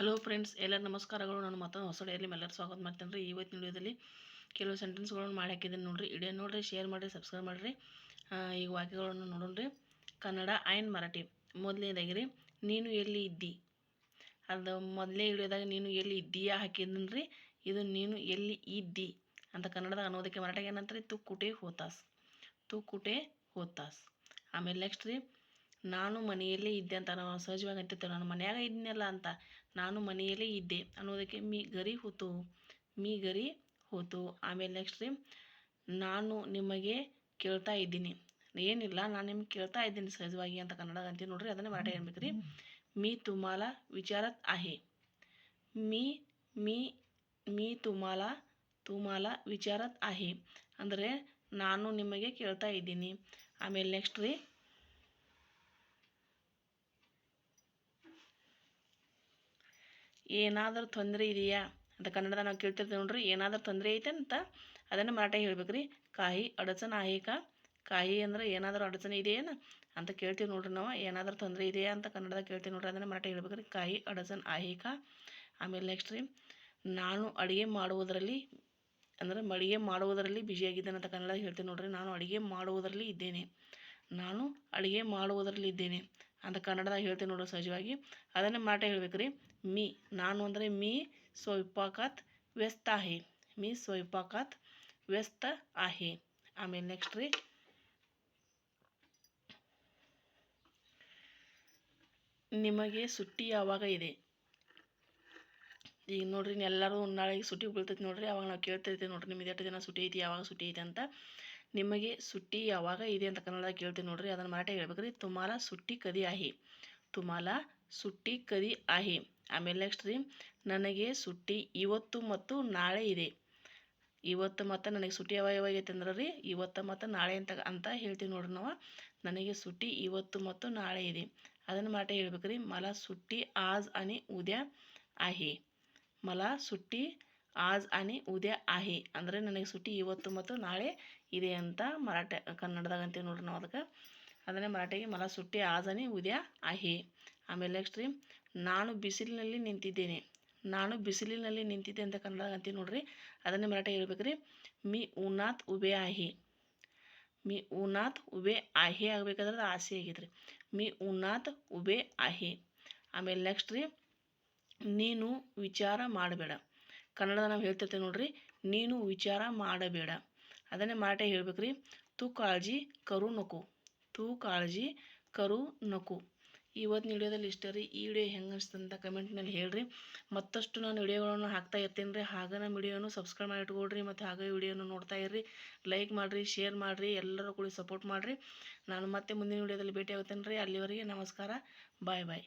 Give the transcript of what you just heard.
Hello friends, ಎಲ್ಲರೂ ನಮಸ್ಕಾರಗಳು. ನಾನು ಮತ್ತೊಂದು ಹೊಸ ಡೈಲಿ ಎಲ್ಲರೂ ಸ್ವಾಗತ ಮಾಡ್ತೇನೆ ರೀ. ಇವತ್ತಿನ ವಿಡಿಯೋದಲ್ಲಿ ಕೆಲವು ಸೆಂಟೆನ್ಸ್ಗಳನ್ನು ಮಾಡಿ ಹಾಕಿದ್ದೀನಿ ನೋಡಿರಿ. ವಿಡಿಯೋ ನೋಡಿರಿ, ಶೇರ್ ಮಾಡಿರಿ, ಸಬ್ಸ್ಕ್ರೈಬ್ ಮಾಡಿರಿ. ಈಗ ವಾಕ್ಯಗಳನ್ನು ನೋಡೋಣ. ಕನ್ನಡ ಆ್ಯಂಡ್ ಮರಾಠಿ. ಮೊದಲನೇದಾಗಿ ರೀ, ನೀನು ಎಲ್ಲಿ ಇದ್ದಿ. ಅದು ಮೊದಲೇ ವಿಡಿಯೋದಾಗ ನೀನು ಎಲ್ಲಿ ಇದ್ದೀಯಾ ಹಾಕಿದ್ದೀನಿ ರೀ. ಇದು ನೀನು ಎಲ್ಲಿ ಇದ್ದಿ ಅಂತ ಕನ್ನಡದಾಗ ಅನ್ನೋದಕ್ಕೆ ಮರಾಠಿಗೆ ಏನಂತಾರೆ, ತು ಕುಟೆ ಹೋತಾಸ್. ತು ಕುಟೆ ಹೋತಾಸ್. ಆಮೇಲೆ ನೆಕ್ಸ್ಟ್ ರೀ, ನಾನು ಮನೆಯಲ್ಲೇ ಇದ್ದೆ ಅಂತ ನಾವು ಸಹಜವಾಗಿ ಅಂತಿರ್ತೇವೆ, ನಾನು ಮನೆಯಾಗ ಇದ್ದೀನಲ್ಲ ಅಂತ. ನಾನು ಮನೆಯಲ್ಲೇ ಇದ್ದೆ ಅನ್ನೋದಕ್ಕೆ ಮೀ ಗರಿ ಹೋತು, ಮೀ ಗರಿ ಹೋತು. ಆಮೇಲೆ ನೆಕ್ಸ್ಟ್ ರೀ, ನಾನು ನಿಮಗೆ ಕೇಳ್ತಾ ಇದ್ದೀನಿ. ಏನಿಲ್ಲ, ನಾನು ನಿಮ್ಗೆ ಕೇಳ್ತಾ ಇದ್ದೀನಿ ಸಹಜವಾಗಿ ಅಂತ ಕನ್ನಡ ಅಂತೀವಿ ನೋಡ್ರಿ. ಅದನ್ನೇ ಮರಾಠಿ ಏನ್ಬೇಕು ರೀ, मी तुम्हाला विचारत आहे. मी मी मी तुम्हाला ವಿಚಾರತ್ आहे ಅಂದರೆ ನಾನು ನಿಮಗೆ ಕೇಳ್ತಾ ಇದ್ದೀನಿ. ಆಮೇಲೆ ನೆಕ್ಸ್ಟ್ ರೀ, ಏನಾದರೂ ತೊಂದರೆ ಇದೆಯಾ ಅಂತ ಕನ್ನಡದ ನಾವು ಕೇಳ್ತಿರ್ತೀವಿ ನೋಡ್ರಿ. ಏನಾದರೂ ತೊಂದರೆ ಐತೆ ಅಂತ ಅದನ್ನು ಮರಾಠಿ ಹೇಳ್ಬೇಕು ರೀ. ಕಾಯಿ ಅಡಚಣೆ ಆಹಿಕ. ಕಾಯಿ ಅಂದ್ರೆ ಏನಾದರೂ ಅಡಚಣೆ ಇದೆಯೇನ ಅಂತ ಕೇಳ್ತೀವಿ ನೋಡ್ರಿ ನಾವು. ಏನಾದರೂ ತೊಂದರೆ ಇದೆಯಾ ಅಂತ ಕನ್ನಡದಾಗ ಕೇಳ್ತೀವಿ ನೋಡ್ರಿ. ಅದನ್ನು ಮರಾಠಿ ಹೇಳ್ಬೇಕು ರೀ, ಕಾಯಿ ಅಡಚಣೆ ಆಹಿಕ. ಆಮೇಲೆ ನೆಕ್ಸ್ಟ್ ರೀ, ನಾನು ಅಡುಗೆ ಮಾಡುವುದರಲ್ಲಿ ಅಂದರೆ ಅಡುಗೆ ಮಾಡುವುದರಲ್ಲಿ ಬ್ಯುಸಿಯಾಗಿದ್ದೇನೆ ಅಂತ ಕನ್ನಡ ಹೇಳ್ತೀನಿ ನೋಡ್ರಿ. ನಾನು ಅಡುಗೆ ಮಾಡುವುದರಲ್ಲಿ ಇದ್ದೇನೆ. ನಾನು ಅಡುಗೆ ಮಾಡುವುದರಲ್ಲಿ ಇದ್ದೇನೆ ಅಂತ ಕನ್ನಡದಾಗ ಹೇಳ್ತೀನಿ ನೋಡ್ರಿ ಸಹಜವಾಗಿ. ಅದನ್ನೇ ಮರಾಠಿ ಹೇಳ್ಬೇಕು ರೀ, मी ನಾನು ಅಂದರೆ मी स्वयंपाकात व्यस्त आहे. मी स्वयंपाकात व्यस्त आहे. ಆಮೇಲೆ ನೆಕ್ಸ್ಟ್ ರೀ, ನಿಮಗೆ ಸುಟ್ಟಿ ಯಾವಾಗ ಇದೆ. ಈಗ ನೋಡ್ರಿ, ಎಲ್ಲರೂ ನಾಳೆಗೆ ಸುಟ್ಟಿ ಬೀಳ್ತೈತಿ ನೋಡ್ರಿ. ಅವಾಗ ನಾವು ಕೇಳ್ತಿರ್ತೀವಿ ನೋಡ್ರಿ, ನಿಮಗೆ ಎಷ್ಟು ದಿನ ಸುಟ್ಟಿ ಐತಿ, ಯಾವಾಗ ಸುಟ್ಟಿ ಐತೆ ಅಂತ. ನಿಮಗೆ ಸುಟ್ಟಿ ಯಾವಾಗ ಇದೆ ಅಂತ ಕನ್ನಡ ಕೇಳ್ತೀವಿ ನೋಡ್ರಿ. ಅದನ್ನು ಮರಾಠಿ ಹೇಳ್ಬೇಕು ರೀ, ತುಮಾಲ ಸುಟ್ಟಿ ಕದಿ आहे. ತುಮಾಲ ಸುಟ್ಟಿ ಕದಿ आहे. ಆಮೇಲೆ ನೆಕ್ಸ್ಟ್ ರೀ, ನನಗೆ ಸುಟ್ಟಿ ಇವತ್ತು ಮತ್ತು ನಾಳೆ ಇದೆ. ಇವತ್ತು ಮತ್ತು ನನಗೆ ಸುಟ್ಟಿ ಯಾವಾಗ ಐತೆ ಅಂದ್ರೆ ರೀ, ಇವತ್ತು ಮತ್ತು ನಾಳೆ ಅಂತ ಹೇಳ್ತೀವಿ ನೋಡ್ರಿ ನಾವು. ನನಗೆ ಸುಟ್ಟಿ ಇವತ್ತು ಮತ್ತು ನಾಳೆ ಇದೆ. ಅದನ್ನು ಮರಾಠಿ ಹೇಳ್ಬೇಕು ರೀ, मला सुट्टी आज आणि उद्या आहे. मला सुट्टी आज आणि उद्या आहे ಅಂದರೆ ನನಗೆ ಸುಟ್ಟಿ ಇವತ್ತು ಮತ್ತು ನಾಳೆ ಇದೆ ಅಂತ ಕನ್ನಡದಾಗ ಅಂತೀವಿ ನೋಡ್ರಿ ನಾವು ಅದಕ್ಕೆ. ಅದನ್ನೇ ಮರಾಠಿಗೆ मला सुट्टी आज आणि उद्या आहे. ಆಮೇಲೆ ನೆಕ್ಸ್ಟ್ ರೀ, ನಾನು ಬಿಸಿಲಿನಲ್ಲಿ ನಿಂತಿದ್ದೇನೆ. ನಾನು ಬಿಸಿಲಿನಲ್ಲಿ ನಿಂತಿದ್ದೆ ಅಂತ ಕನ್ನಡದಾಗ ಅಂತೀವಿ ನೋಡ್ರಿ. ಅದನ್ನೇ ಮರಾಠಿ ಹೇಳ್ಬೇಕು ರೀ, मी उन्हात उभे आहे. मी उन्हात उभे आहे ಆಗಬೇಕಾದ್ರೆ ಆಸೆ ಆಗೈತ್ರಿ. मी उन्हात उभे आहे. ಆಮೇಲೆ ನೆಕ್ಸ್ಟ್ ರೀ, ನೀನು ವಿಚಾರ ಮಾಡಬೇಡ. ಕನ್ನಡದ ನಾವು ಹೇಳ್ತಿರ್ತೇವೆ ನೋಡ್ರಿ, ನೀನು ವಿಚಾರ ಮಾಡಬೇಡ. ಅದನ್ನೇ ಮರಾಠಿ ಹೇಳ್ಬೇಕು ರೀ, तू काळजी करू नको. तू काळजी करू नको. ಇವತ್ತಿನ ವಿಡಿಯೋದಲ್ಲಿ ಇಷ್ಟ ರೀ. ಈ ವಿಡಿಯೋ ಹೆಂಗೆ ಅನಿಸ್ತಂತ ಕಮೆಂಟ್ನಲ್ಲಿ ಹೇಳ್ರಿ. ಮತ್ತಷ್ಟು ನಾನು ವಿಡಿಯೋಗಳನ್ನು ಹಾಕ್ತಾ ಇರ್ತೀನಿ ರೀ. ಹಾಗೆ ನಮ್ಮ ವಿಡಿಯೋನು ಸಬ್ಸ್ಕ್ರೈಬ್ ಮಾಡಿ ಇಟ್ಕೊಳ್ರಿ. ಮತ್ತು ಹಾಗೆ ವಿಡಿಯೋನು ನೋಡ್ತಾ ಇರ್ರಿ. ಲೈಕ್ ಮಾಡಿರಿ, ಶೇರ್ ಮಾಡಿರಿ, ಎಲ್ಲರೂ ಕೂಡ ಸಪೋರ್ಟ್ ಮಾಡಿರಿ. ನಾನು ಮತ್ತೆ ಮುಂದಿನ ವಿಡಿಯೋದಲ್ಲಿ ಭೇಟಿ ಆಗ್ತೇನೆ ರೀ. ಅಲ್ಲಿವರೆಗೆ ನಮಸ್ಕಾರ, ಬಾಯ್ ಬಾಯ್.